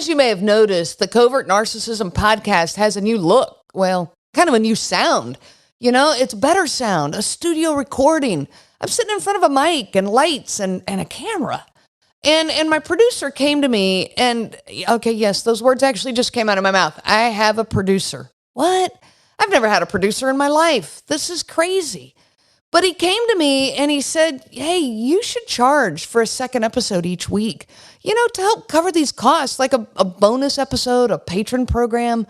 as you may have noticed, the Covert Narcissism podcast has a new look. Well, kind of a new sound. You know, it's better sound, a studio recording. I'm sitting in front of a mic and lights and a camera. And my producer came to me and, okay, yes, those words actually just came out of my mouth. I have a producer. What? I've never had a producer in my life. This is crazy. But he came to me and he said, hey, you should charge for a second episode each week, you know, to help cover these costs, like a bonus episode, a patron program.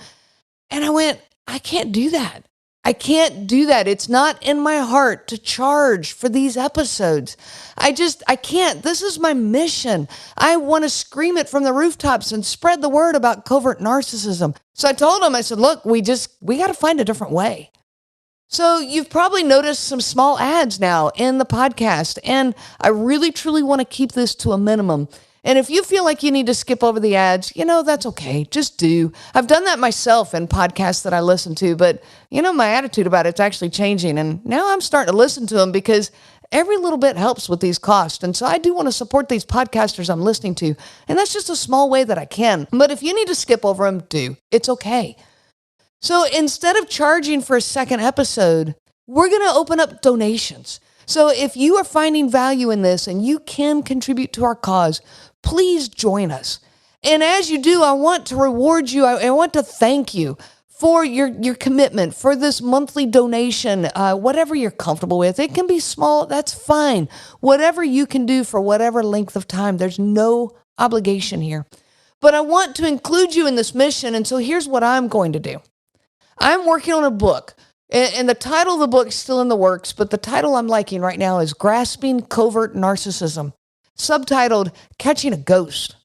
And I went, I can't do that. I can't do that. It's not in my heart to charge for these episodes. I can't. This is my mission. I want to scream it from the rooftops and spread the word about covert narcissism. So I told him, I said, look, we got to find a different way. So you've probably noticed some small ads now in the podcast, and I really, truly want to keep this to a minimum. And if you feel like you need to skip over the ads, you know, that's okay. Just do. I've done that myself in podcasts that I listen to, but, you know, my attitude about it's actually changing. And now I'm starting to listen to them because every little bit helps with these costs. And so I do want to support these podcasters I'm listening to. And that's just a small way that I can. But if you need to skip over them, do. It's okay. So instead of charging for a second episode, we're going to open up donations. So if you are finding value in this and you can contribute to our cause, please join us. And as you do, I want to reward you. I want to thank you for your commitment, for this monthly donation, whatever you're comfortable with. It can be small. That's fine. Whatever you can do for whatever length of time. There's no obligation here. But I want to include you in this mission. And so here's what I'm going to do. I'm working on a book. And the title of the book is still in the works, but the title I'm liking right now is Grasping Covert Narcissism, subtitled Catching a Ghost.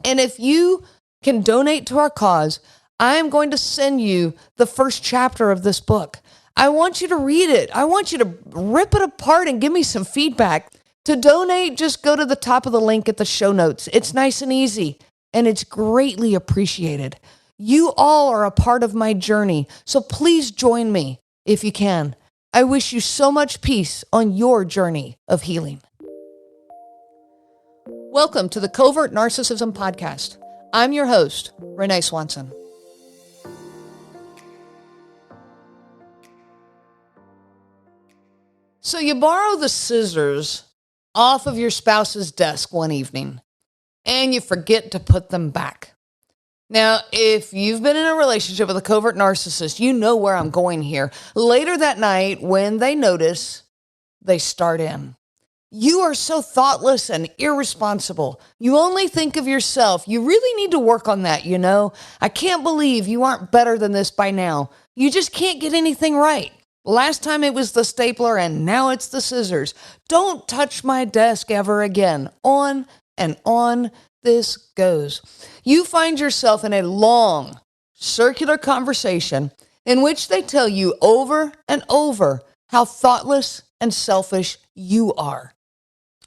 And if you can donate to our cause, I am going to send you the first chapter of this book. I want you to read it. I want you to rip it apart and give me some feedback. To donate, just go to the top of the link at the show notes. It's nice and easy, and it's greatly appreciated. You all are a part of my journey, so please join me if you can. I wish you so much peace on your journey of healing. Welcome to the Covert Narcissism Podcast. I'm your host, Renee Swanson. So you borrow the scissors off of your spouse's desk one evening, and you forget to put them back. Now, if you've been in a relationship with a covert narcissist, you know where I'm going here. Later that night, when they notice, they start in. You are so thoughtless and irresponsible. You only think of yourself. You really need to work on that, you know. I can't believe you aren't better than this by now. You just can't get anything right. Last time it was the stapler and now it's the scissors. Don't touch my desk ever again. On and on this goes. You find yourself in a long, circular conversation in which they tell you over and over how thoughtless and selfish you are.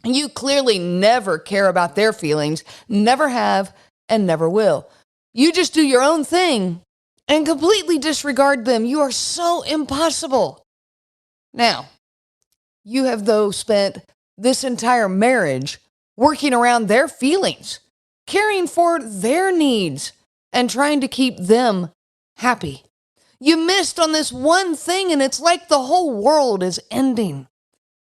You clearly never care about their feelings, never have, and never will. You just do your own thing and completely disregard them. You are so impossible. Now, you have, though, spent this entire marriage working around their feelings, caring for their needs, and trying to keep them happy. You missed on this one thing, and it's like the whole world is ending.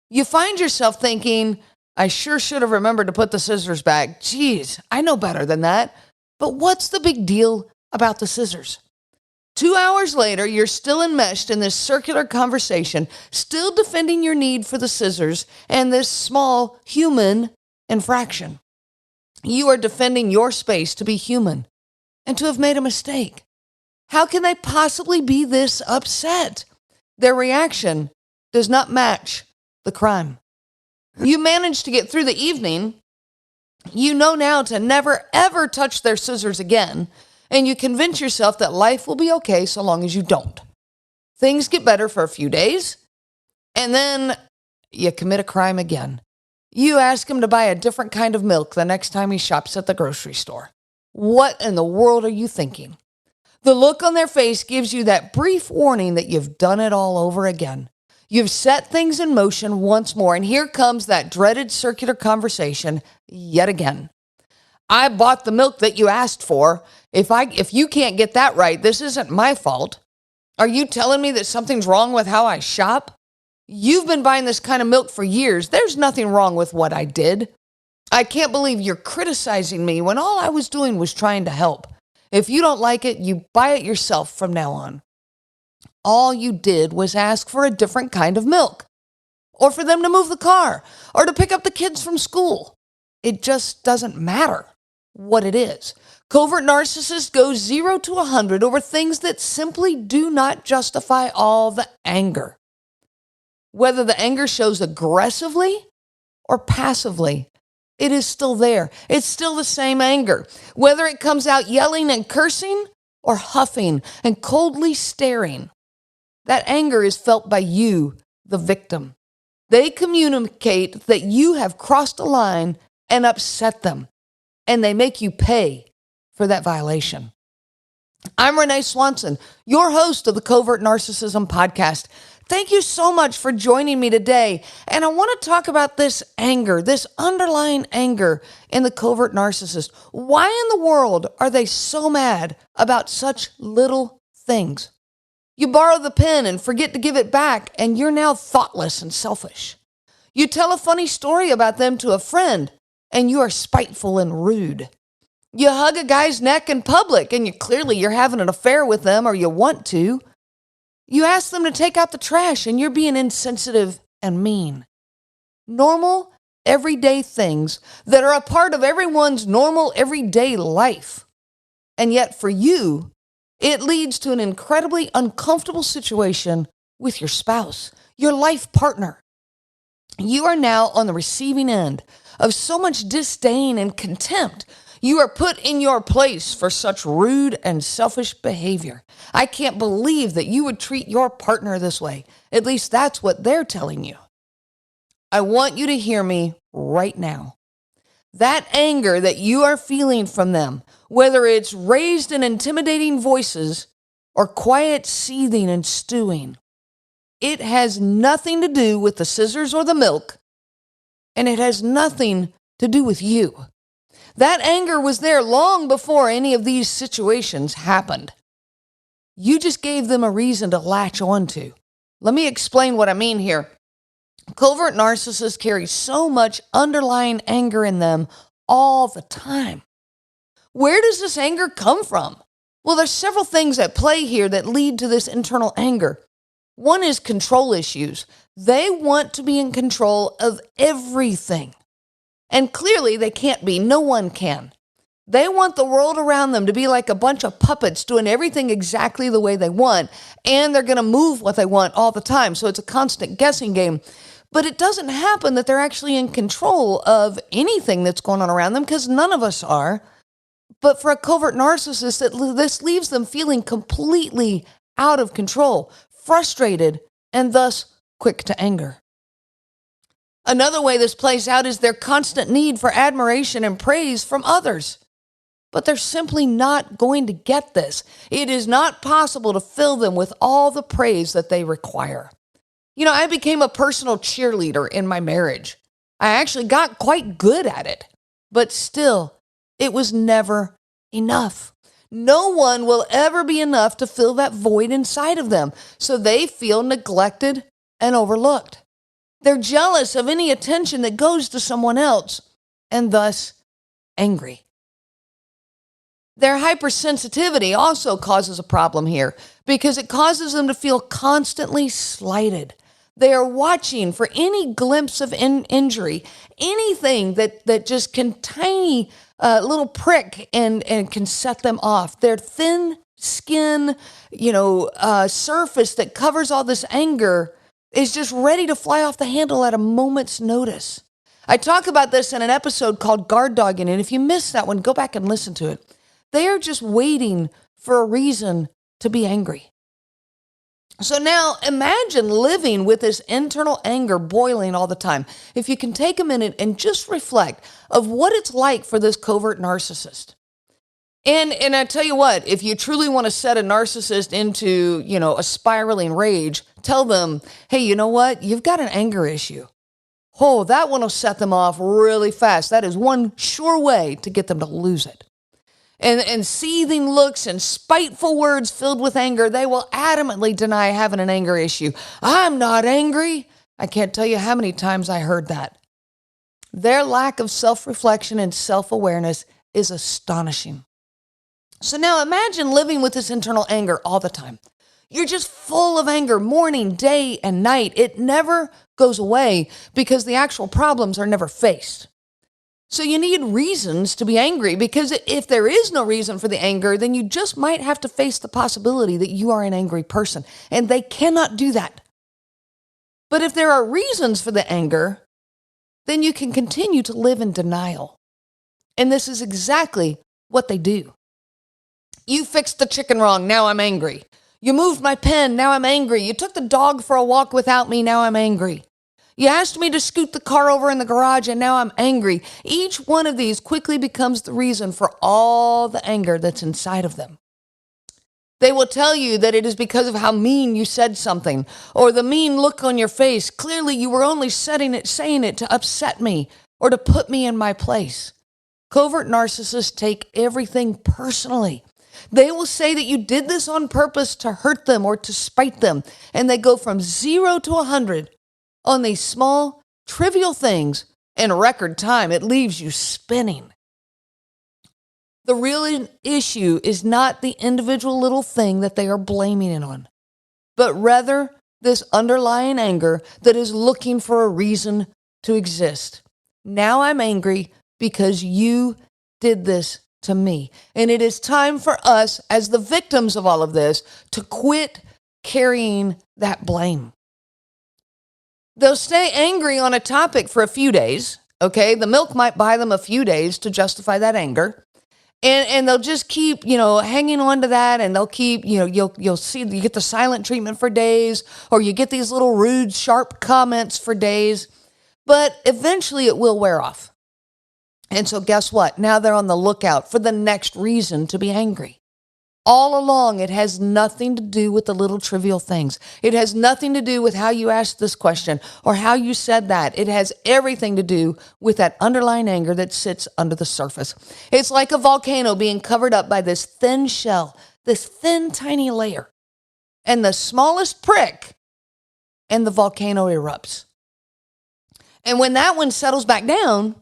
You find yourself thinking, I sure should have remembered to put the scissors back. Geez, I know better than that. But what's the big deal about the scissors? 2 hours later, you're still enmeshed in this circular conversation, still defending your need for the scissors and this small human infraction. You are defending your space to be human and to have made a mistake. How can they possibly be this upset? Their reaction does not match the crime. You manage to get through the evening. You know now to never, ever touch their scissors again, and you convince yourself that life will be okay so long as you don't. Things get better for a few days, and then you commit a crime again. You ask him to buy a different kind of milk the next time he shops at the grocery store. What in the world are you thinking? The look on their face gives you that brief warning that you've done it all over again. You've set things in motion once more, and here comes that dreaded circular conversation yet again. I bought the milk that you asked for. If you can't get that right, this isn't my fault. Are you telling me that something's wrong with how I shop? You've been buying this kind of milk for years. There's nothing wrong with what I did. I can't believe you're criticizing me when all I was doing was trying to help. If you don't like it, you buy it yourself from now on. All you did was ask for a different kind of milk, or for them to move the car, or to pick up the kids from school. It just doesn't matter what it is. Covert narcissists go 0 to 100 over things that simply do not justify all the anger. Whether the anger shows aggressively or passively, it is still there. It's still the same anger. Whether it comes out yelling and cursing or huffing and coldly staring, that anger is felt by you, the victim. They communicate that you have crossed a line and upset them, and they make you pay for that violation. I'm Renee Swanson, your host of the Covert Narcissism Podcast. Thank you so much for joining me today. And I want to talk about this anger, this underlying anger in the covert narcissist. Why in the world are they so mad about such little things? You borrow the pen and forget to give it back, and you're now thoughtless and selfish. You tell a funny story about them to a friend, and you are spiteful and rude. You hug a guy's neck in public, and you're having an affair with them, or you want to. You ask them to take out the trash, and you're being insensitive and mean. Normal, everyday things that are a part of everyone's normal, everyday life. And yet for you, it leads to an incredibly uncomfortable situation with your spouse, your life partner. You are now on the receiving end of so much disdain and contempt. You are put in your place for such rude and selfish behavior. I can't believe that you would treat your partner this way. At least that's what they're telling you. I want you to hear me right now. That anger that you are feeling from them, whether it's raised in intimidating voices or quiet seething and stewing, it has nothing to do with the scissors or the milk, and it has nothing to do with you. That anger was there long before any of these situations happened. You just gave them a reason to latch onto. Let me explain what I mean here. Covert narcissists carry so much underlying anger in them all the time. Where does this anger come from? Well, there's several things at play here that lead to this internal anger. One is control issues. They want to be in control of everything. And clearly they can't be. No one can. They want the world around them to be like a bunch of puppets doing everything exactly the way they want. And they're going to move what they want all the time. So it's a constant guessing game. But it doesn't happen that they're actually in control of anything that's going on around them, because none of us are. But for a covert narcissist, this leaves them feeling completely out of control, frustrated, and thus quick to anger. Another way this plays out is their constant need for admiration and praise from others. But they're simply not going to get this. It is not possible to fill them with all the praise that they require. I became a personal cheerleader in my marriage. I actually got quite good at it. But still, it was never enough. No one will ever be enough to fill that void inside of them. So they feel neglected and overlooked. They're jealous of any attention that goes to someone else, and thus angry. Their hypersensitivity also causes a problem here, because it causes them to feel constantly slighted. They are watching for any glimpse of injury, anything that just can tiny little prick and can set them off. Their thin skin, surface that covers all this anger is just ready to fly off the handle at a moment's notice. I talk about this in an episode called Guard Dogging, and if you missed that one, go back and listen to it. They are just waiting for a reason to be angry. So now imagine living with this internal anger boiling all the time. If you can take a minute and just reflect of what it's like for this covert narcissist. And I tell you what, if you truly want to set a narcissist into, a spiraling rage, tell them, hey, you know what? You've got an anger issue. Oh, that one will set them off really fast. That is one sure way to get them to lose it. And seething looks and spiteful words filled with anger, they will adamantly deny having an anger issue. I'm not angry. I can't tell you how many times I heard that. Their lack of self-reflection and self-awareness is astonishing. So now imagine living with this internal anger all the time. You're just full of anger morning, day, and night. It never goes away because the actual problems are never faced. So you need reasons to be angry, because if there is no reason for the anger, then you just might have to face the possibility that you are an angry person, and they cannot do that. But if there are reasons for the anger, then you can continue to live in denial. And this is exactly what they do. You fixed the chicken wrong, now I'm angry. You moved my pen, now I'm angry. You took the dog for a walk without me, now I'm angry. You asked me to scoot the car over in the garage, and now I'm angry. Each one of these quickly becomes the reason for all the anger that's inside of them. They will tell you that it is because of how mean you said something, or the mean look on your face. Clearly, you were only saying it to upset me or to put me in my place. Covert narcissists take everything personally. They will say that you did this on purpose to hurt them or to spite them, and they go from 0 to 100 on these small, trivial things in record time. It leaves you spinning. The real issue is not the individual little thing that they are blaming it on, but rather this underlying anger that is looking for a reason to exist. Now I'm angry because you did this to me. And it is time for us, as the victims of all of this, to quit carrying that blame. They'll stay angry on a topic for a few days, okay? The milk might buy them a few days to justify that anger. And they'll just keep, hanging on to that, and they'll keep, you'll see, you get the silent treatment for days, or you get these little rude, sharp comments for days, but eventually it will wear off. And so guess what? Now they're on the lookout for the next reason to be angry. All along, it has nothing to do with the little trivial things. It has nothing to do with how you asked this question or how you said that. It has everything to do with that underlying anger that sits under the surface. It's like a volcano being covered up by this thin shell, this thin, tiny layer. And the smallest prick, and the volcano erupts. And when that one settles back down,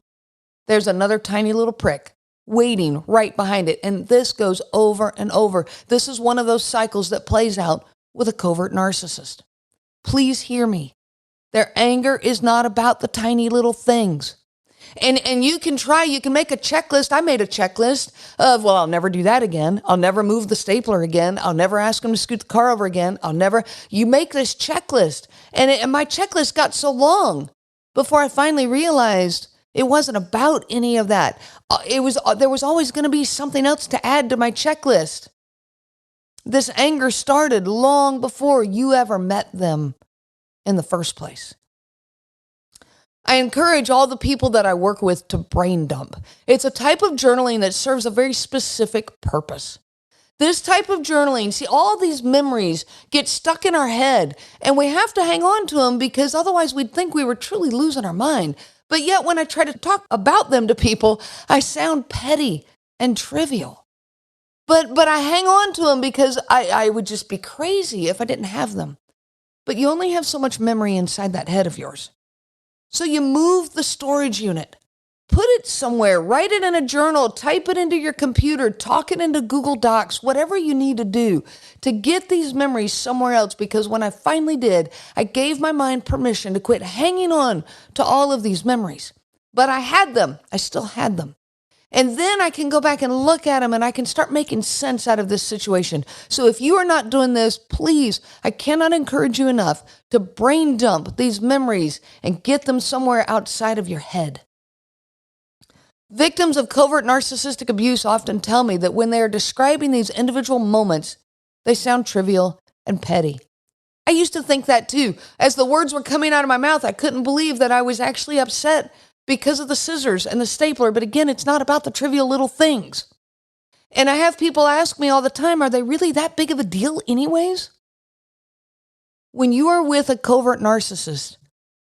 there's another tiny little prick waiting right behind it. And this goes over and over. This is one of those cycles that plays out with a covert narcissist. Please hear me. Their anger is not about the tiny little things. And you can make a checklist. I made a checklist of, I'll never do that again. I'll never move the stapler again. I'll never ask him to scoot the car over again. You make this checklist. And my checklist got so long before I finally realized it wasn't about any of that. There was always going to be something else to add to my checklist. This anger started long before you ever met them in the first place. I encourage all the people that I work with to brain dump. It's a type of journaling that serves a very specific purpose. This type of journaling, see, all these memories get stuck in our head, and we have to hang on to them because otherwise we'd think we were truly losing our mind. But yet when I try to talk about them to people, I sound petty and trivial. But I hang on to them because I would just be crazy if I didn't have them. But you only have so much memory inside that head of yours. So you move the storage unit. Put it somewhere, write it in a journal, type it into your computer, talk it into Google Docs, whatever you need to do to get these memories somewhere else. Because when I finally did, I gave my mind permission to quit hanging on to all of these memories. But I had them. I still had them. And then I can go back and look at them, and I can start making sense out of this situation. So if you are not doing this, please, I cannot encourage you enough to brain dump these memories and get them somewhere outside of your head. Victims of covert narcissistic abuse often tell me that when they are describing these individual moments, they sound trivial and petty. I used to think that too. As the words were coming out of my mouth, I couldn't believe that I was actually upset because of the scissors and the stapler. But again, it's not about the trivial little things. And I have people ask me all the time, are they really that big of a deal anyways? When you are with a covert narcissist,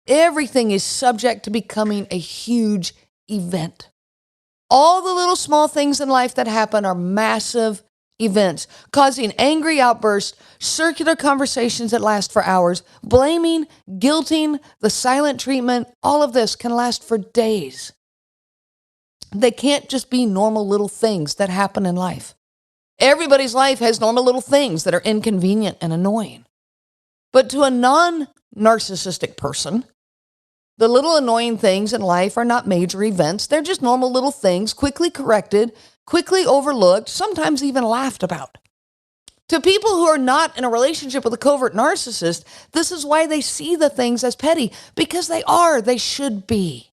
everything is subject to becoming a huge event. All the little small things in life that happen are massive events, causing angry outbursts, circular conversations that last for hours, blaming, guilting, the silent treatment. All of this can last for days. They can't just be normal little things that happen in life. Everybody's life has normal little things that are inconvenient and annoying. But to a non-narcissistic person, the little annoying things in life are not major events. They're just normal little things, quickly corrected, quickly overlooked, sometimes even laughed about. To people who are not in a relationship with a covert narcissist, this is why they see the things as petty, because they should be.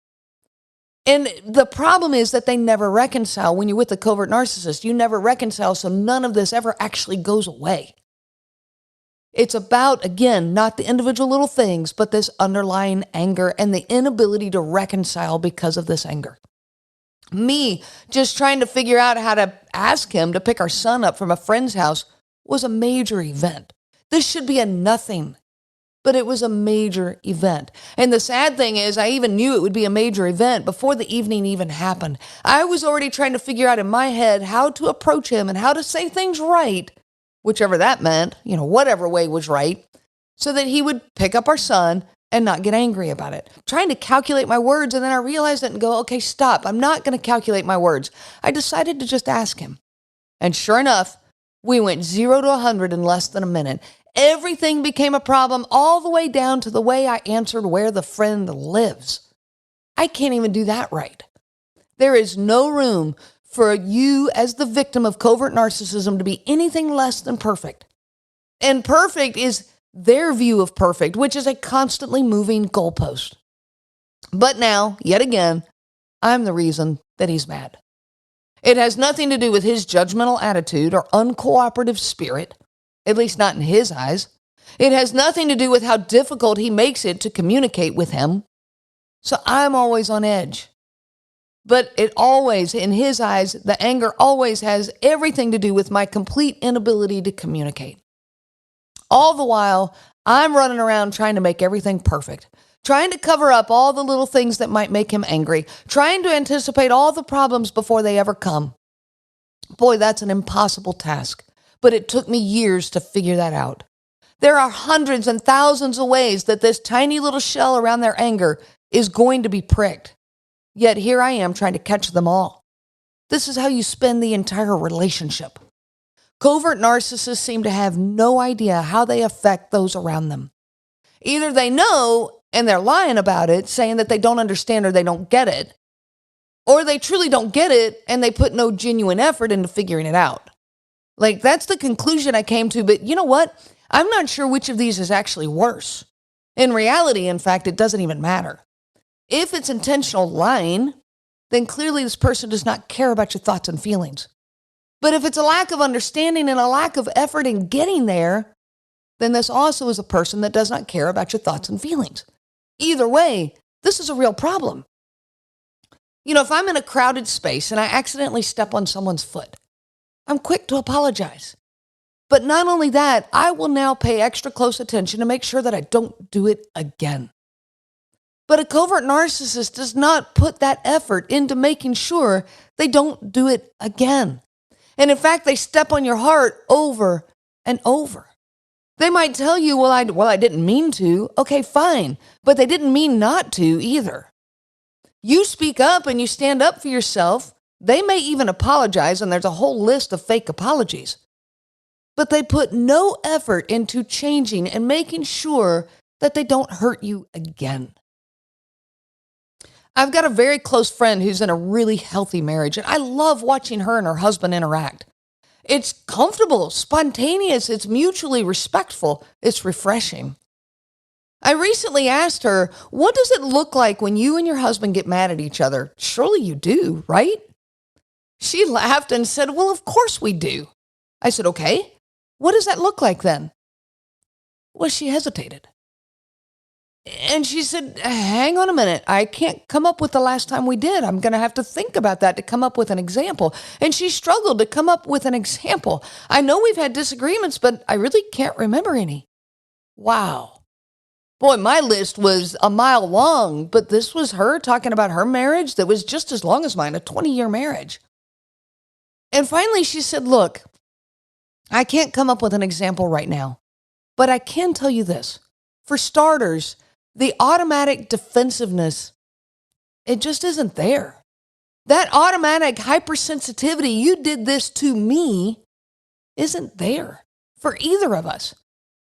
And the problem is that they never reconcile. When you're with a covert narcissist, you never reconcile, so none of this ever actually goes away. It's about, again, not the individual little things, but this underlying anger and the inability to reconcile because of this anger. Me just trying to figure out how to ask him to pick our son up from a friend's house was a major event. This should be a nothing, but it was a major event. And the sad thing is, I even knew it would be a major event before the evening even happened. I was already trying to figure out in my head how to approach him and how to say things right, whichever that meant, whatever way was right, so that he would pick up our son and not get angry about it. Trying to calculate my words, and then I realized it and go, okay, stop. I'm not going to calculate my words. I decided to just ask him. And sure enough, we went 0 to 100 in less than a minute. Everything became a problem, all the way down to the way I answered where the friend lives. I can't even do that right. There is no room for you as the victim of covert narcissism to be anything less than perfect. And perfect is their view of perfect, which is a constantly moving goalpost. But now, yet again, I'm the reason that he's mad. It has nothing to do with his judgmental attitude or uncooperative spirit, at least not in his eyes. It has nothing to do with how difficult he makes it to communicate with him. So I'm always on edge. But it always, in his eyes, the anger always has everything to do with my complete inability to communicate. All the while, I'm running around trying to make everything perfect, trying to cover up all the little things that might make him angry, trying to anticipate all the problems before they ever come. Boy, that's an impossible task, but it took me years to figure that out. There are hundreds and thousands of ways that this tiny little shell around their anger is going to be pricked. Yet here I am trying to catch them all. This is how you spend the entire relationship. Covert narcissists seem to have no idea how they affect those around them. Either they know and they're lying about it, saying that they don't understand or they don't get it, or they truly don't get it and they put no genuine effort into figuring it out. That's the conclusion I came to, but you know what? I'm not sure which of these is actually worse. In reality, in fact, it doesn't even matter. If it's intentional lying, then clearly this person does not care about your thoughts and feelings. But if it's a lack of understanding and a lack of effort in getting there, then this also is a person that does not care about your thoughts and feelings. Either way, this is a real problem. If I'm in a crowded space and I accidentally step on someone's foot, I'm quick to apologize. But not only that, I will now pay extra close attention to make sure that I don't do it again. But a covert narcissist does not put that effort into making sure they don't do it again. And in fact, they step on your heart over and over. They might tell you, well, I didn't mean to. Okay, fine. But they didn't mean not to either. You speak up and you stand up for yourself. They may even apologize, and there's a whole list of fake apologies. But they put no effort into changing and making sure that they don't hurt you again. I've got a very close friend who's in a really healthy marriage, and I love watching her and her husband interact. It's comfortable, spontaneous, it's mutually respectful, it's refreshing. I recently asked her, what does it look like when you and your husband get mad at each other? Surely you do, right? She laughed and said, well, of course we do. I said, okay, what does that look like then? Well, she hesitated. And she said, hang on a minute. I can't come up with the last time we did. I'm going to have to think about that to come up with an example. And she struggled to come up with an example. I know we've had disagreements, but I really can't remember any. Wow. Boy, my list was a mile long, but this was her talking about her marriage that was just as long as mine, a 20-year marriage. And finally, she said, look, I can't come up with an example right now, but I can tell you this. For starters, the automatic defensiveness, it just isn't there. That automatic hypersensitivity, you did this to me, isn't there for either of us.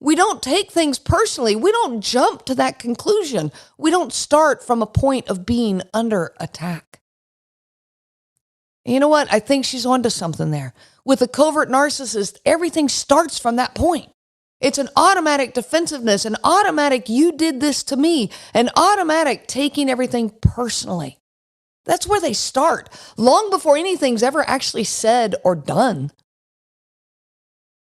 We don't take things personally. We don't jump to that conclusion. We don't start from a point of being under attack. And you know what? I think she's onto something there. With a covert narcissist, everything starts from that point. It's an automatic defensiveness, an automatic you did this to me, an automatic taking everything personally. That's where they start, long before anything's ever actually said or done.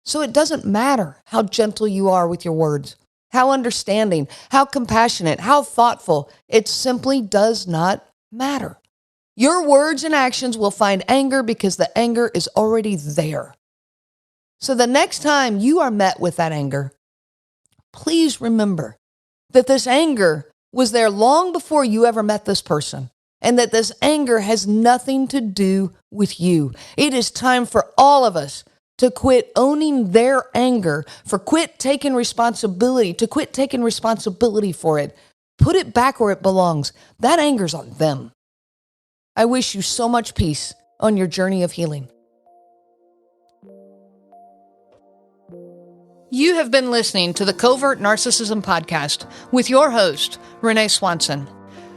So it doesn't matter how gentle you are with your words, how understanding, how compassionate, how thoughtful. It simply does not matter. Your words and actions will find anger because the anger is already there. So the next time you are met with that anger, please remember that this anger was there long before you ever met this person, and that this anger has nothing to do with you. It is time for all of us to quit owning their anger, to quit taking responsibility for it. Put it back where it belongs. That anger's on them. I wish you so much peace on your journey of healing. You have been listening to the Covert Narcissism Podcast with your host, Renee Swanson.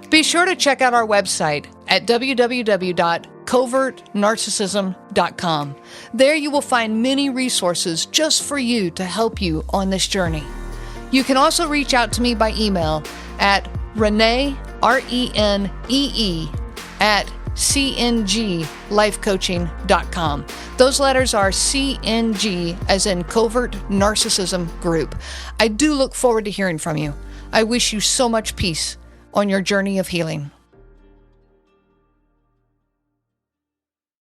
Be sure to check out our website at www.covertnarcissism.com. There you will find many resources just for you to help you on this journey. You can also reach out to me by email at Renee, RENEE, at cnglifecoaching.com. Those letters are CNG, as in Covert Narcissism Group. I do look forward to hearing from you. I wish you so much peace on your journey of healing.